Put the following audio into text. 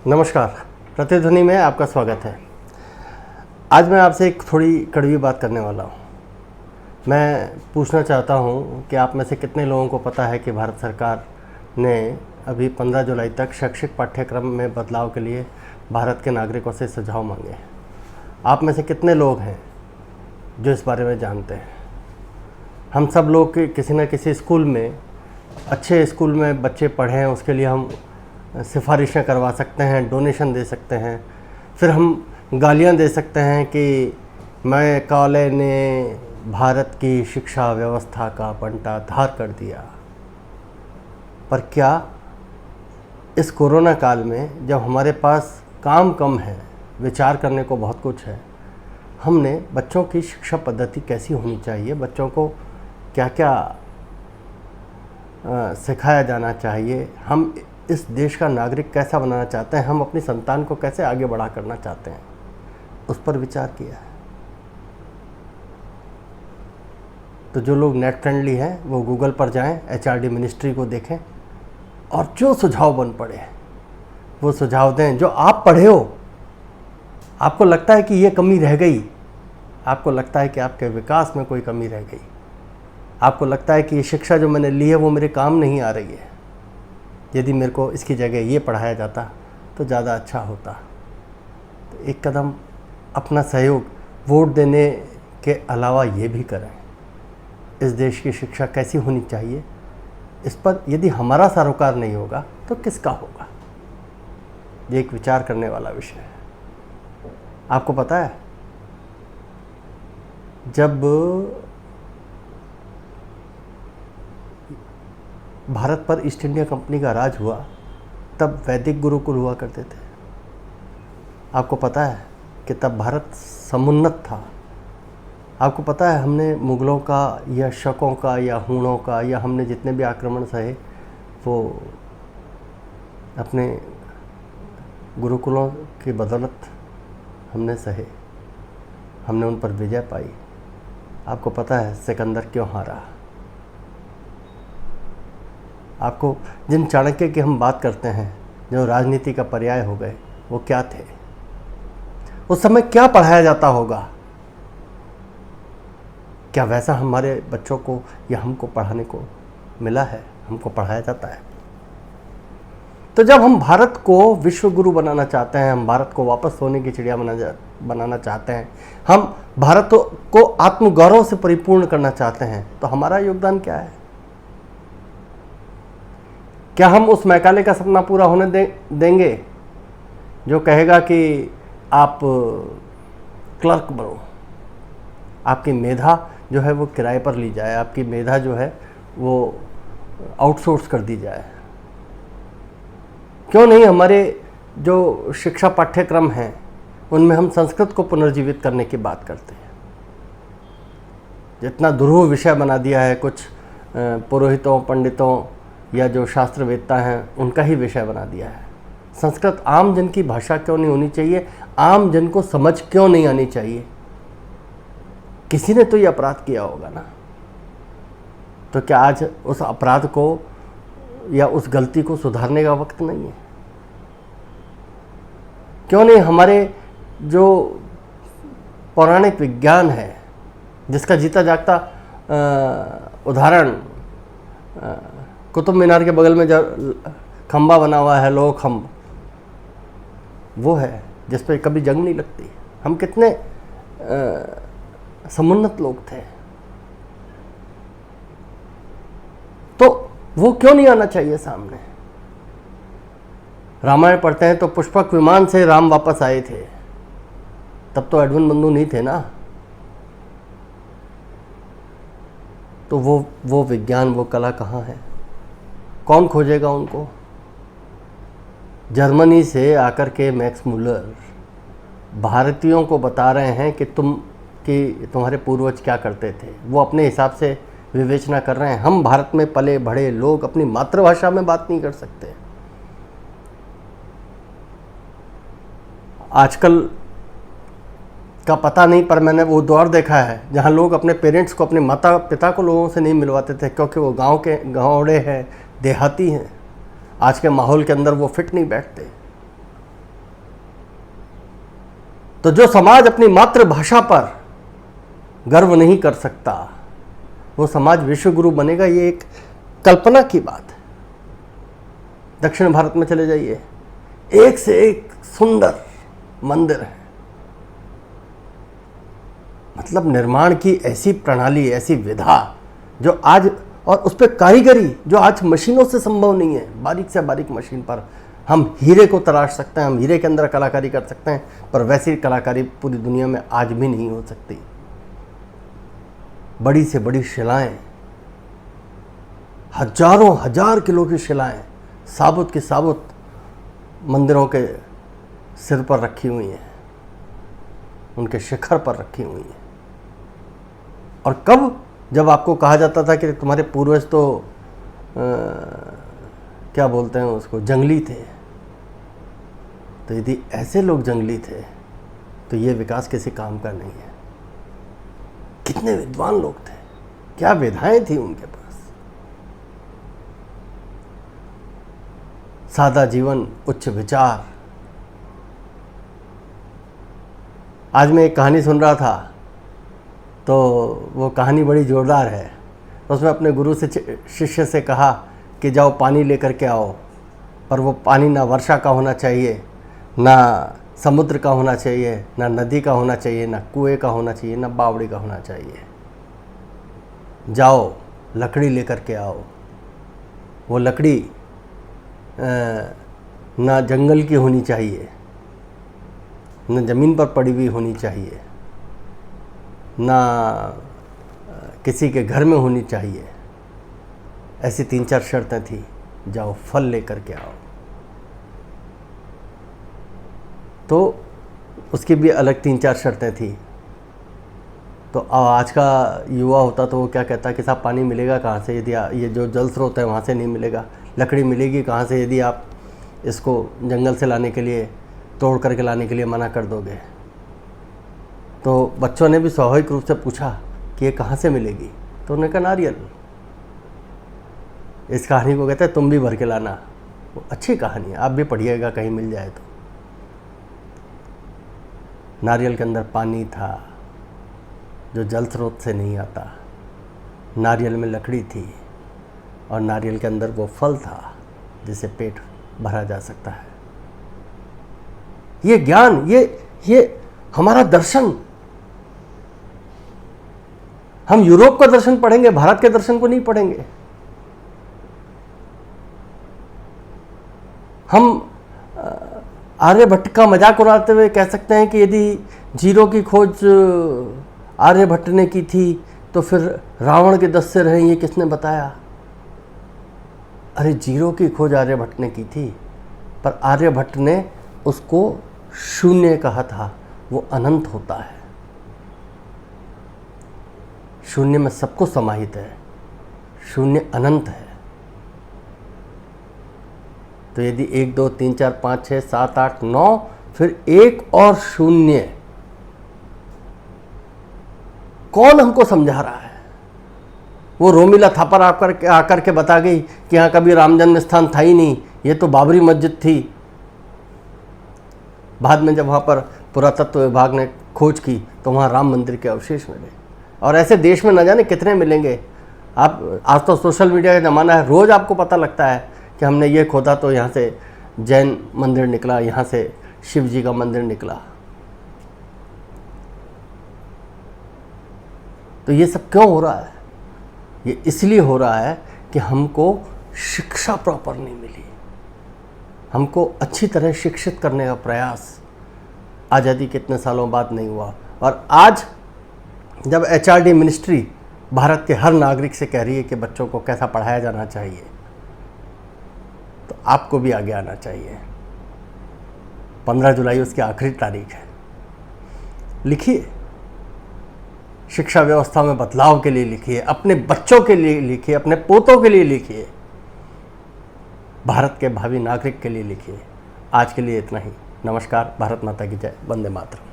नमस्कार, प्रतिध्वनि में आपका स्वागत है। आज मैं आपसे एक थोड़ी कड़वी बात करने वाला हूँ। मैं पूछना चाहता हूँ कि आप में से कितने लोगों को पता है कि भारत सरकार ने अभी 15 जुलाई तक शैक्षिक पाठ्यक्रम में बदलाव के लिए भारत के नागरिकों से सुझाव मांगे हैं। आप में से कितने लोग हैं जो इस बारे में जानते हैं? हम सब लोग किसी न किसी स्कूल में, अच्छे स्कूल में बच्चे पढ़ें, उसके लिए हम सिफारिशें करवा सकते हैं, डोनेशन दे सकते हैं, फिर हम गालियां दे सकते हैं कि मैं काले ने भारत की शिक्षा व्यवस्था का बंटाधार कर दिया। पर क्या इस कोरोना काल में, जब हमारे पास काम कम है, विचार करने को बहुत कुछ है, हमने बच्चों की शिक्षा पद्धति कैसी होनी चाहिए, बच्चों को क्या क्या सिखाया जाना चाहिए, हम इस देश का नागरिक कैसा बनाना चाहते हैं, हम अपनी संतान को कैसे आगे बढ़ा करना चाहते हैं, उस पर विचार किया है। तो जो लोग नेट फ्रेंडली हैं वो गूगल पर जाएं, HRD मिनिस्ट्री को देखें और जो सुझाव बन पड़े वो सुझाव दें। जो आप पढ़े हो, आपको लगता है कि ये कमी रह गई, आपको लगता है कि आपके विकास में कोई कमी रह गई, आपको लगता है कि ये शिक्षा जो मैंने ली है वो मेरे काम नहीं आ रही है, यदि मेरे को इसकी जगह ये पढ़ाया जाता तो ज़्यादा अच्छा होता। तो एक कदम अपना सहयोग वोट देने के अलावा ये भी करें। इस देश की शिक्षा कैसी होनी चाहिए, इस पर यदि हमारा सरोकार नहीं होगा तो किसका होगा? ये एक विचार करने वाला विषय है। आपको पता है, जब भारत पर ईस्ट इंडिया कंपनी का राज हुआ तब वैदिक गुरुकुल हुआ करते थे। आपको पता है कि तब भारत समुन्नत था। आपको पता है हमने मुग़लों का या शकों का या हूणों का या हमने जितने भी आक्रमण सहे वो अपने गुरुकुलों की बदौलत हमने सहे, हमने उन पर विजय पाई। आपको पता है सिकंदर क्यों हारा? आपको जिन चाणक्य की हम बात करते हैं, जो राजनीति का पर्याय हो गए, वो क्या थे? उस समय क्या पढ़ाया जाता होगा? क्या वैसा हमारे बच्चों को या हमको पढ़ाने को मिला है, हमको पढ़ाया जाता है? तो जब हम भारत को विश्व गुरु बनाना चाहते हैं, हम भारत को वापस सोने की चिड़िया बनाना चाहते हैं, हम भारत को आत्मगौरव से परिपूर्ण करना चाहते हैं, तो हमारा योगदान क्या है? क्या हम उस मैकाले का सपना पूरा होने देंगे जो कहेगा कि आप क्लर्क बनो, आपकी मेधा जो है वो किराए पर ली जाए, आपकी मेधा जो है वो आउटसोर्स कर दी जाए? क्यों नहीं हमारे जो शिक्षा पाठ्यक्रम हैं उनमें हम संस्कृत को पुनर्जीवित करने की बात करते हैं? जितना दुरूह विषय बना दिया है कुछ पुरोहितों, पंडितों या जो शास्त्रवेत्ता हैं उनका ही विषय बना दिया है। संस्कृत आम जन की भाषा क्यों नहीं होनी चाहिए? आम जन को समझ क्यों नहीं आनी चाहिए? किसी ने तो ये अपराध किया होगा ना। तो क्या आज उस अपराध को या उस गलती को सुधारने का वक्त नहीं है? क्यों नहीं हमारे जो पौराणिक विज्ञान है, जिसका जीता जागता उदाहरण कुतुब मीनार के बगल में जो खंबा बना हुआ है, लोह खंब, वो है जिस पे कभी जंग नहीं लगती। हम कितने समुन्नत लोग थे, तो वो क्यों नहीं आना चाहिए सामने? रामायण पढ़ते हैं तो पुष्पक विमान से राम वापस आए थे, तब तो एडविन बंधु नहीं थे ना। तो वो विज्ञान, वो कला कहाँ है? कौन खोजेगा उनको? जर्मनी से आकर के मैक्स मुलर भारतीयों को बता रहे हैं कि तुम्हारे पूर्वज क्या करते थे। वो अपने हिसाब से विवेचना कर रहे हैं। हम भारत में पले बढ़े लोग अपनी मातृभाषा में बात नहीं कर सकते। आजकल का पता नहीं, पर मैंने वो दौर देखा है जहाँ लोग अपने पेरेंट्स को, अपने माता पिता को लोगों से नहीं मिलवाते थे, क्योंकि वो गांव के गाँवड़े हैं, देहाती हैं। आज के माहौल के अंदर वो फिट नहीं बैठते। तो जो समाज अपनी मातृभाषा पर गर्व नहीं कर सकता वो समाज विश्वगुरु बनेगा, ये एक कल्पना की बात है। दक्षिण भारत में चले जाइए, एक से एक सुंदर मंदिर है, मतलब निर्माण की ऐसी प्रणाली, ऐसी विधा जो आज, और उस पर कारीगरी जो आज मशीनों से संभव नहीं है। बारीक से बारीक मशीन पर हम हीरे को तराश सकते हैं, हम हीरे के अंदर कलाकारी कर सकते हैं, पर वैसी कलाकारी पूरी दुनिया में आज भी नहीं हो सकती। बड़ी से बड़ी शिलाएं, हजारों हजार किलो की शिलाएं साबुत की साबुत मंदिरों के सिर पर रखी हुई हैं, उनके शिखर पर रखी हुई हैं। और कब, जब आपको कहा जाता था कि तुम्हारे पूर्वज तो क्या बोलते हैं उसको, जंगली थे, तो यदि ऐसे लोग जंगली थे तो ये विकास किसी काम का नहीं है। कितने विद्वान लोग थे, क्या विधाएं थी उनके पास। सादा जीवन, उच्च विचार। आज मैं एक कहानी सुन रहा था, तो वो कहानी बड़ी ज़ोरदार है। उसमें अपने गुरु से, शिष्य से कहा कि जाओ पानी लेकर के आओ, पर वो पानी ना वर्षा का होना चाहिए, ना समुद्र का होना चाहिए, ना नदी का होना चाहिए, ना कुएं का होना चाहिए, ना बावड़ी का होना चाहिए। जाओ लकड़ी लेकर के आओ। वो लकड़ी ना जंगल की होनी चाहिए, न ज़मीन पर पड़ी हुई होनी चाहिए, ना किसी के घर में होनी चाहिए। ऐसी 3-4 शर्तें थी। जाओ फल लेकर के आओ। तो उसकी भी अलग 3-4 शर्तें थी। तो आज का युवा होता तो वो क्या कहता कि साहब पानी मिलेगा कहाँ से, यदि ये जो जल स्रोत है वहाँ से नहीं मिलेगा। लकड़ी मिलेगी कहाँ से, यदि आप इसको जंगल से लाने के लिए, तोड़ करके लाने के लिए मना कर दोगे। तो बच्चों ने भी स्वाभाविक रूप से पूछा कि ये कहाँ से मिलेगी, तो उन्होंने कहा नारियल। इस कहानी को कहते हैं तुम भी भर के लाना। वो अच्छी कहानी है, आप भी पढ़िएगा कहीं मिल जाए तो। नारियल के अंदर पानी था जो जल स्रोत से नहीं आता, नारियल में लकड़ी थी, और नारियल के अंदर वो फल था जिसे पेट भरा जा सकता है। ये ज्ञान, ये हमारा दर्शन। हम यूरोप का दर्शन पढ़ेंगे, भारत के दर्शन को नहीं पढ़ेंगे। हम आर्यभट्ट का मजाक उड़ाते हुए कह सकते हैं कि यदि जीरो की खोज आर्यभट्ट ने की थी तो फिर रावण के 10 सिर हैं, ये किसने बताया? अरे जीरो की खोज आर्यभट्ट ने की थी, पर आर्यभट्ट ने उसको शून्य कहा था। वो अनंत होता है, शून्य में सब कुछ समाहित है, शून्य अनंत है। तो यदि 1 2 3 4 5 6 7 8 9 फिर एक और शून्य, कौन हमको समझा रहा है? वो रोमिला थापर आकर के बता गई कि यहाँ कभी राम जन्म स्थान था ही नहीं, ये तो बाबरी मस्जिद थी। बाद में जब वहाँ पर पुरातत्व विभाग ने खोज की तो वहाँ राम मंदिर के अवशेष मिले। और ऐसे देश में न जाने कितने मिलेंगे। आप आज तो सोशल मीडिया का ज़माना है, रोज़ आपको पता लगता है कि हमने ये खोदा तो यहाँ से जैन मंदिर निकला, यहाँ से शिव जी का मंदिर निकला। तो ये सब क्यों हो रहा है? ये इसलिए हो रहा है कि हमको शिक्षा प्रॉपर नहीं मिली। हमको अच्छी तरह शिक्षित करने का प्रयास आज़ादी के इतने सालों बाद नहीं हुआ। और आज जब HRD मिनिस्ट्री भारत के हर नागरिक से कह रही है कि बच्चों को कैसा पढ़ाया जाना चाहिए, तो आपको भी आगे आना चाहिए। 15 जुलाई उसकी आखिरी तारीख है। लिखिए, शिक्षा व्यवस्था में बदलाव के लिए लिखिए, अपने बच्चों के लिए लिखिए, अपने पोतों के लिए लिखिए, भारत के भावी नागरिक के लिए लिखिए। आज के लिए इतना ही। नमस्कार। भारत माता की जय। वंदे मातरम।